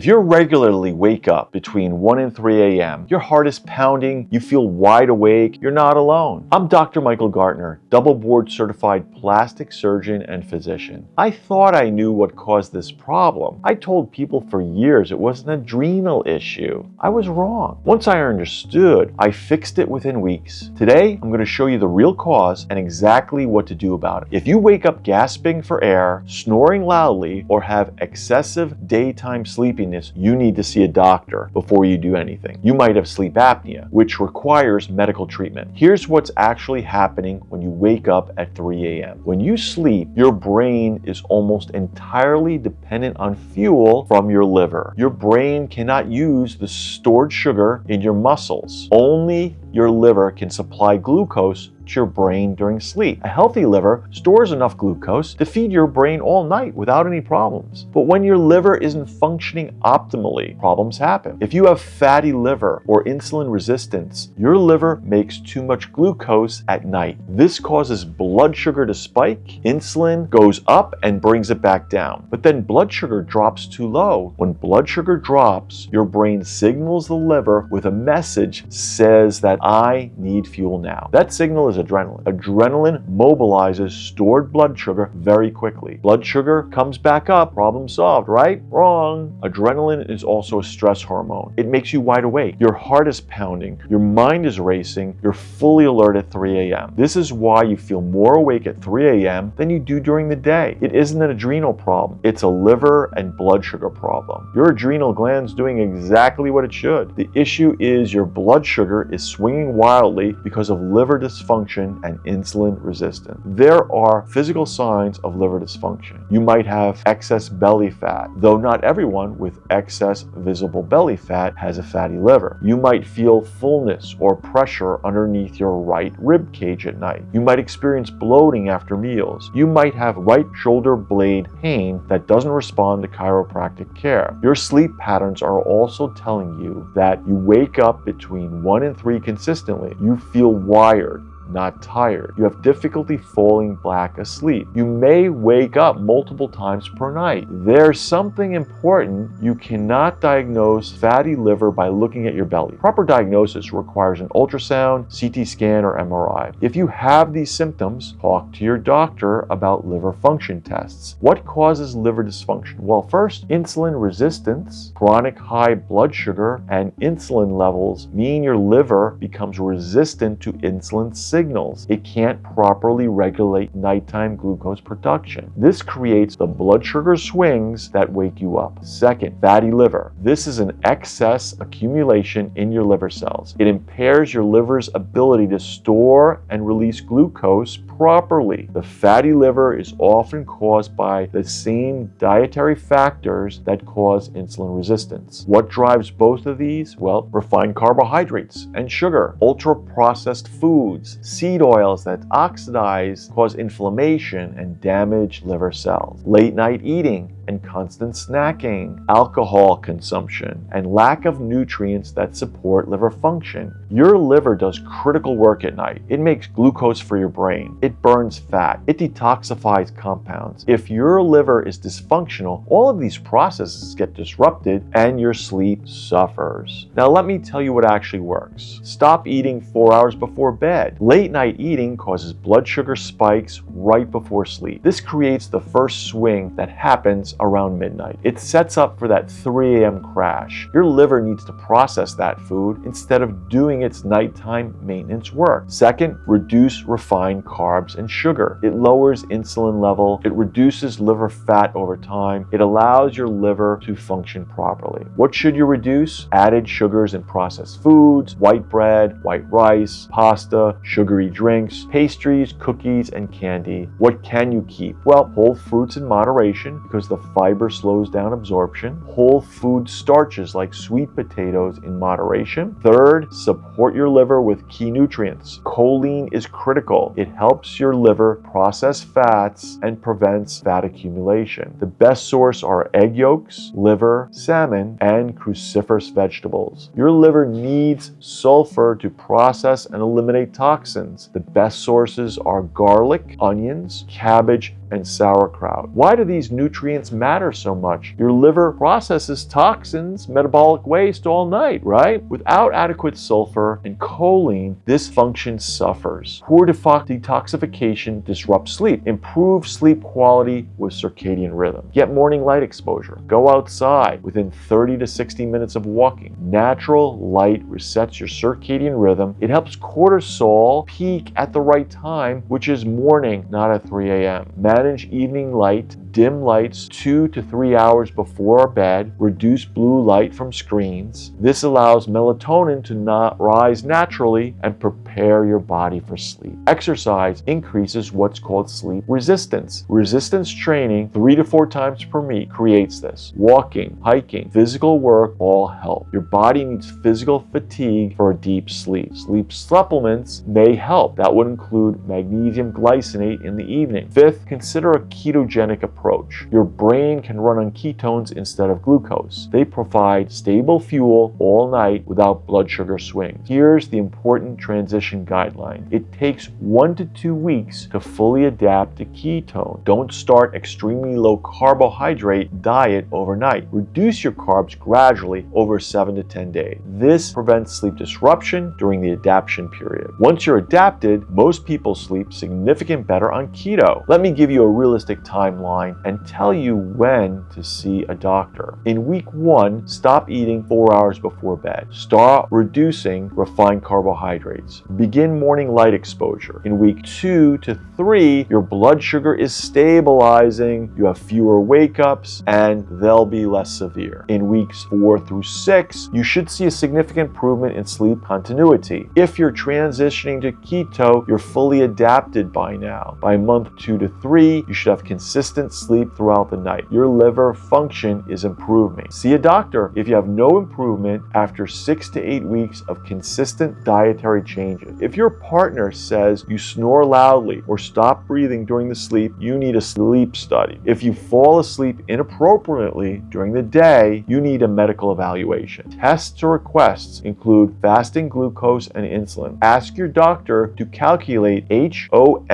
If you regularly wake up between 1 and 3 a.m., your heart is pounding, you feel wide awake, you're not alone. I'm Dr. Michael Gartner, double board certified plastic surgeon and physician. I thought I knew what caused this problem. I told people for years it was an adrenal issue. I was wrong. Once I understood, I fixed it within weeks. Today, I'm going to show you the real cause and exactly what to do about it. If you wake up gasping for air, snoring loudly, or have excessive daytime sleepiness, you need to see a doctor before you do anything. You might have sleep apnea, which requires medical treatment. Here's what's actually happening when you wake up at 3 a.m. When you sleep, your brain is almost entirely dependent on fuel from your liver. Your brain cannot use the stored sugar in your muscles. Only your liver can supply glucose to your brain during sleep. A healthy liver stores enough glucose to feed your brain all night without any problems. But when your liver isn't functioning optimally, problems happen. If you have fatty liver or insulin resistance, your liver makes too much glucose at night. This causes blood sugar to spike, insulin goes up and brings it back down. But then blood sugar drops too low. When blood sugar drops, your brain signals the liver with a message says that I need fuel now. That signal is adrenaline. Adrenaline mobilizes stored blood sugar very quickly. Blood sugar comes back up, problem solved, right? Wrong. Adrenaline is also a stress hormone. It makes you wide awake. Your heart is pounding, your mind is racing, you're fully alert at 3 a.m. This is why you feel more awake at 3 a.m. than you do during the day. It isn't an adrenal problem. It's a liver and blood sugar problem. Your adrenal gland's doing exactly what it should. The issue is your blood sugar is swinging wildly because of liver dysfunction and insulin resistance. There are physical signs of liver dysfunction. You might have excess belly fat, though not everyone with excess visible belly fat has a fatty liver. You might feel fullness or pressure underneath your right rib cage at night. You might experience bloating after meals. You might have right shoulder blade pain that doesn't respond to chiropractic care. Your sleep patterns are also telling you that you wake up between 1 and 3 consistently. You feel wired, not tired. You have difficulty falling back asleep. You may wake up multiple times per night. There's something important. You cannot diagnose fatty liver by looking at your belly. Proper diagnosis requires an ultrasound, CT scan, or MRI. If you have these symptoms, talk to your doctor about liver function tests. What causes liver dysfunction? Well, first, insulin resistance, chronic high blood sugar, and insulin levels mean your liver becomes resistant to insulin signals. It can't properly regulate nighttime glucose production. This creates the blood sugar swings that wake you up. Second, fatty liver. This is an excess accumulation in your liver cells. It impairs your liver's ability to store and release glucose properly. The fatty liver is often caused by the same dietary factors that cause insulin resistance. What drives both of these? Well, refined carbohydrates and sugar, ultra-processed foods, seed oils that oxidize, cause inflammation, and damage liver cells. Late night eating and constant snacking, alcohol consumption, and lack of nutrients that support liver function. Your liver does critical work at night. It makes glucose for your brain. It burns fat. It detoxifies compounds. If your liver is dysfunctional, all of these processes get disrupted and your sleep suffers. Now let me tell you what actually works. Stop eating 4 hours before bed. Late night eating causes blood sugar spikes right before sleep. This creates the first swing that happens around midnight. It sets up for that 3 a.m. crash. Your liver needs to process that food instead of doing its nighttime maintenance work. Second, reduce refined carbs and sugar. It lowers insulin level. It reduces liver fat over time. It allows your liver to function properly. What should you reduce? Added sugars in processed foods, white bread, white rice, pasta, sugary drinks, pastries, cookies, and candy. What can you keep? Well, whole fruits in moderation because the fiber slows down absorption. Whole food starches like sweet potatoes in moderation. Third, support your liver with key nutrients. Choline is critical. It helps your liver process fats and prevents fat accumulation. The best source are egg yolks, liver, salmon, and cruciferous vegetables. Your liver needs sulfur to process and eliminate toxins. The best sources are garlic, onions, cabbage, and sauerkraut. Why do these nutrients matter so much? Your liver processes toxins, metabolic waste all night, right? Without adequate sulfur and choline, this function suffers. Poor detoxification disrupts sleep. Improve sleep quality with circadian rhythm. Get morning light exposure. Go outside within 30 to 60 minutes of walking. Natural light resets your circadian rhythm. It helps cortisol peak at the right time, which is morning, not at 3 a.m. Manage evening light. Dim lights 2 to 3 hours before bed. Reduce blue light from screens. This allows melatonin to not rise naturally and prepare your body for sleep. Exercise increases what's called sleep resistance. Resistance training 3 to 4 times per week creates this. Walking, hiking, physical work all help. Your body needs physical fatigue for a deep sleep. Sleep supplements may help. That would include magnesium glycinate in the evening. Fifth, consider a ketogenic approach. Your brain can run on ketones instead of glucose. They provide stable fuel all night without blood sugar swings. Here's the important transition guideline. It takes 1 to 2 weeks to fully adapt to ketone. Don't start extremely low carbohydrate diet overnight. Reduce your carbs gradually over 7 to 10 days. This prevents sleep disruption during the adaptation period. Once you're adapted, most people sleep significantly better on keto. Let me give you a realistic timeline and tell you when to see a doctor. In week 1, stop eating 4 hours before bed. Start reducing refined carbohydrates. Begin morning light exposure. In week 2 to 3, your blood sugar is stabilizing, you have fewer wake-ups, and they'll be less severe. In weeks 4 through 6, you should see a significant improvement in sleep continuity. If you're transitioning to keto, you're fully adapted by now. By month 2 to 3, you should have consistent sleep throughout the night. Your liver function is improving. See a doctor if you have no improvement after 6 to 8 weeks of consistent dietary changes. If your partner says you snore loudly or stop breathing during the sleep, you need a sleep study. If you fall asleep inappropriately during the day, you need a medical evaluation. Tests or requests include fasting glucose and insulin. Ask your doctor to calculate HOMA-IR.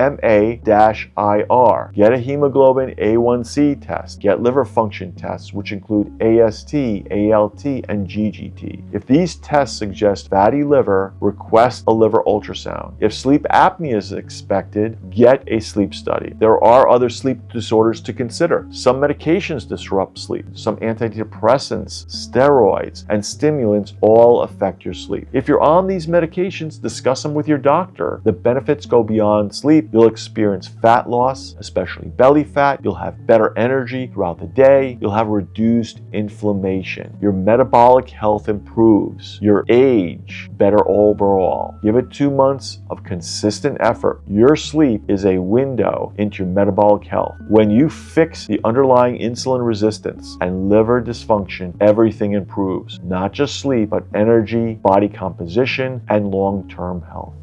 Get a hemoglobin A1C test. Get liver function tests, which include AST, ALT, and GGT. If these tests suggest fatty liver, request a liver ultrasound. If sleep apnea is expected, get a sleep study. There are other sleep disorders to consider. Some medications disrupt sleep. Some antidepressants, steroids, and stimulants all affect your sleep. If you're on these medications, discuss them with your doctor. The benefits go beyond sleep. You'll experience fat loss, especially belly fat. You'll have better energy throughout the day. You'll have reduced inflammation. Your metabolic health improves. Your age better overall. Give it 2 months of consistent effort. Your sleep is a window into your metabolic health. When you fix the underlying insulin resistance and liver dysfunction, everything improves. Not just sleep, but energy, body composition, and long-term health.